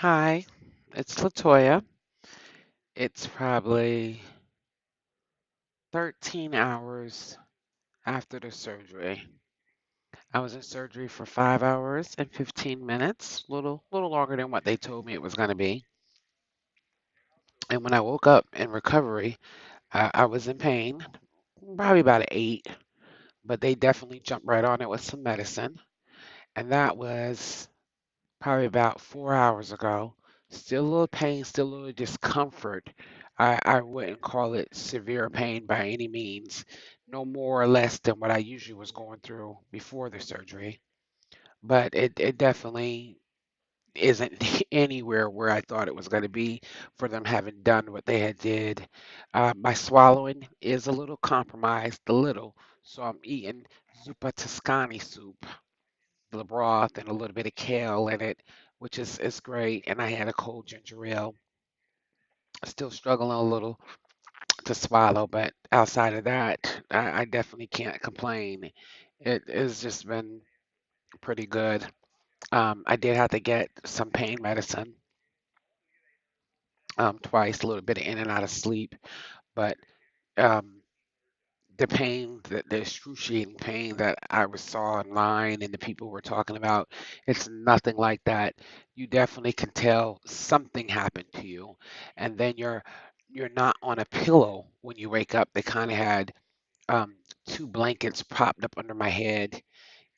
Hi, it's Latoya. It's probably 13 hours after the surgery. I was in surgery for 5 hours and 15 minutes, little longer than what they told me it was going to be. And when I woke up in recovery, I was in pain, probably about an 8, but they definitely jumped right on it with some medicine. And that was probably about 4 hours ago. Still a little pain, still a little discomfort. I wouldn't call it severe pain by any means, no more or less than what I usually was going through before the surgery. But it definitely isn't anywhere where I thought it was going to be for them having done what they had did. My swallowing is a little compromised, a little, so I'm eating zuppa toscani soup, the broth and a little bit of kale in it, which is great. And I had a cold ginger ale. Still struggling a little to swallow, but outside of that, I definitely can't complain. It has just been pretty good. I did have to get some pain medicine twice, a little bit of in and out of sleep, but um, the pain, the excruciating pain that I was saw online and the people were talking about, it's nothing like that. You definitely can tell something happened to you, and then you're not on a pillow when you wake up. They kind of had um, two blankets propped up under my head,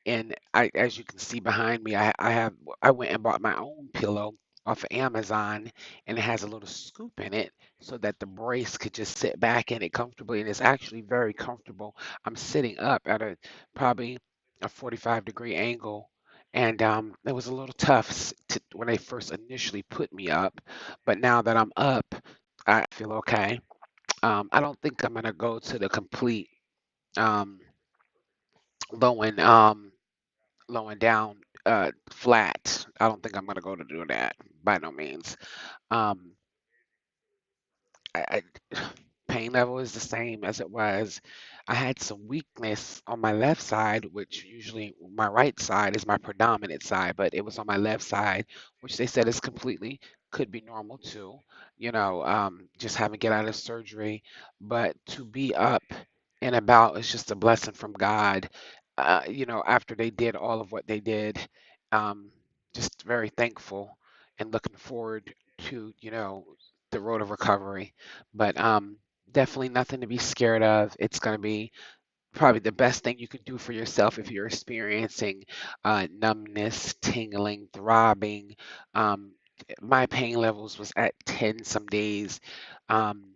and as you can see behind me, I went and bought my own pillow off of Amazon, and it has a little scoop in it so that the brace could just sit back in it comfortably, and it's actually very comfortable. I'm sitting up at a probably a 45-degree angle, and it was a little tough when they first initially put me up, but now that I'm up, I feel okay. I don't think I'm gonna go to the complete um, lowing lowing down flat. I don't think I'm gonna go to do that by no means. Um, I pain level is the same as it was. I had some weakness on my left side, which usually my right side is my predominant side, but it was on my left side, which they said is completely could be normal too. Just having get out of surgery, but to be up and about is just a blessing from God. After they did all of what they did, um, just very thankful and looking forward to, the road of recovery. But definitely nothing to be scared of. It's going to be probably the best thing you can do for yourself if you're experiencing numbness, tingling, throbbing. Um, my pain levels was at 10 some days. Um,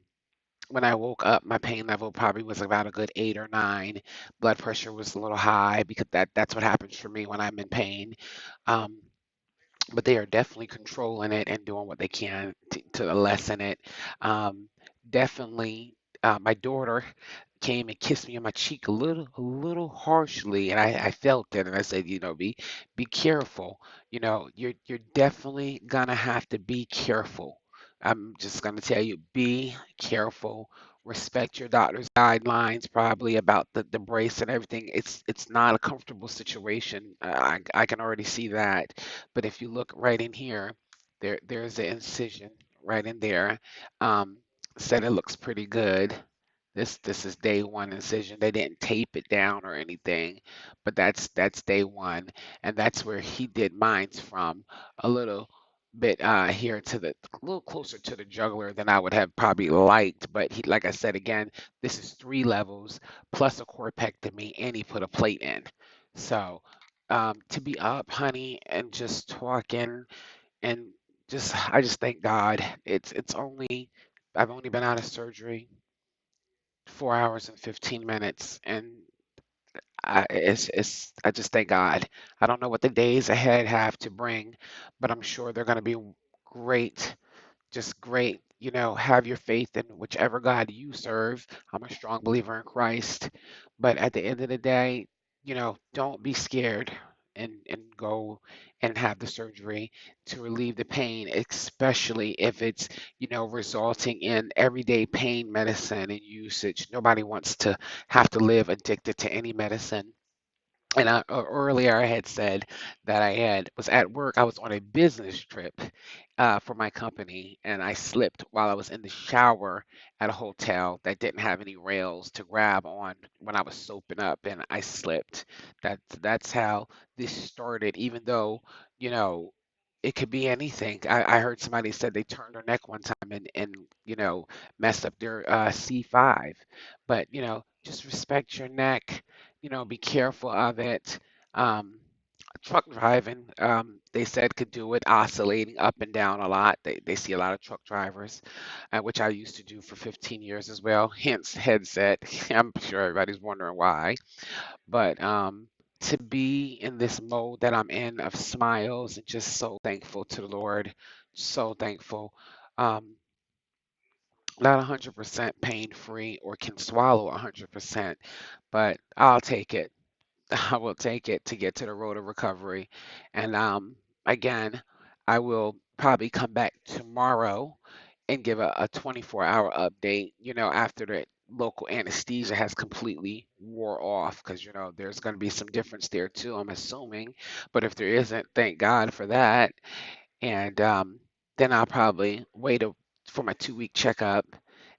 when I woke up, my pain level probably was about a good 8 or 9. Blood pressure was a little high because that's what happens for me when I'm in pain. Um, but they are definitely controlling it and doing what they can to lessen it. Um, definitely, my daughter came and kissed me on my cheek a little harshly, and I felt it, and I said, be careful. You're definitely gonna have to be careful. I'm just gonna tell you, be careful. Respect your doctor's guidelines, probably about the brace and everything. It's not a comfortable situation. I can already see that. But if you look right in here, there's an incision right in there. Um, Said it looks pretty good. This is day one incision. They didn't tape it down or anything, but that's day one, and that's where he did mine's from. A little bit here to the a little closer to the jugular than I would have probably liked, but he, like I said again, this is 3 levels plus a corpectomy, and he put a plate in. So to be up, honey, and just talking and I just thank God. It's only I've only been out of surgery 4 hours and 15 minutes, and I just thank God. I don't know what the days ahead have to bring, but I'm sure they're going to be great, just great. Have your faith in whichever God you serve. I'm a strong believer in Christ, but at the end of the day, don't be scared and go and have the surgery to relieve the pain, especially if it's, resulting in everyday pain medicine and usage. Nobody wants to have to live addicted to any medicine. And earlier I had said that I had was at work. I was on a business trip for my company, and I slipped while I was in the shower at a hotel that didn't have any rails to grab on when I was soaping up, and I slipped. That's how this started. Even though, you know, it could be anything. I heard somebody said they turned their neck one time and messed up their C5. But just respect your neck, be careful of it. Um, Truck driving, they said could do it oscillating up and down a lot. They see a lot of truck drivers, which I used to do for 15 years as well, hence headset. I'm sure everybody's wondering why. But to be in this mode that I'm in of smiles and just so thankful to the Lord, so thankful. Um, Not 100% pain free or can swallow 100%, but I'll take it. I will take it to get to the road of recovery. And again, I will probably come back tomorrow and give a 24-hour update, after the local anesthesia has completely wore off, because, there's going to be some difference there too, I'm assuming. But if there isn't, thank God for that. And then I'll probably for my 2-week checkup,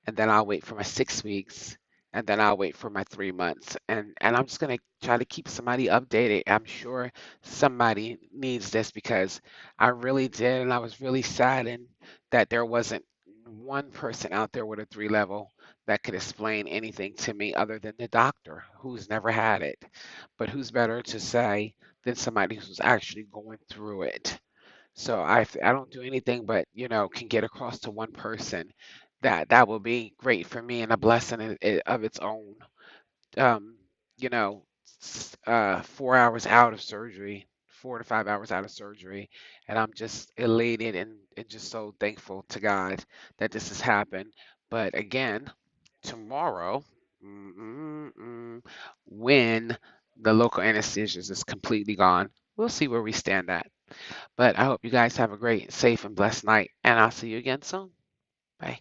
and then I'll wait for my 6 weeks, and then I'll wait for my 3 months. And I'm just gonna try to keep somebody updated. I'm sure somebody needs this because I really did, and I was really saddened that there wasn't one person out there with a 3 level that could explain anything to me other than the doctor who's never had it. But who's better to say than somebody who's actually going through it? So I don't do anything but, can get across to one person. That will be great for me and a blessing of its own. Um, 4 hours out of surgery, 4 to 5 hours out of surgery, and I'm just elated and just so thankful to God that this has happened. But again, tomorrow, mm, mm, mm, when the local anesthesia is completely gone, we'll see where we stand at. But I hope you guys have a great, safe, and blessed night, and I'll see you again soon. Bye.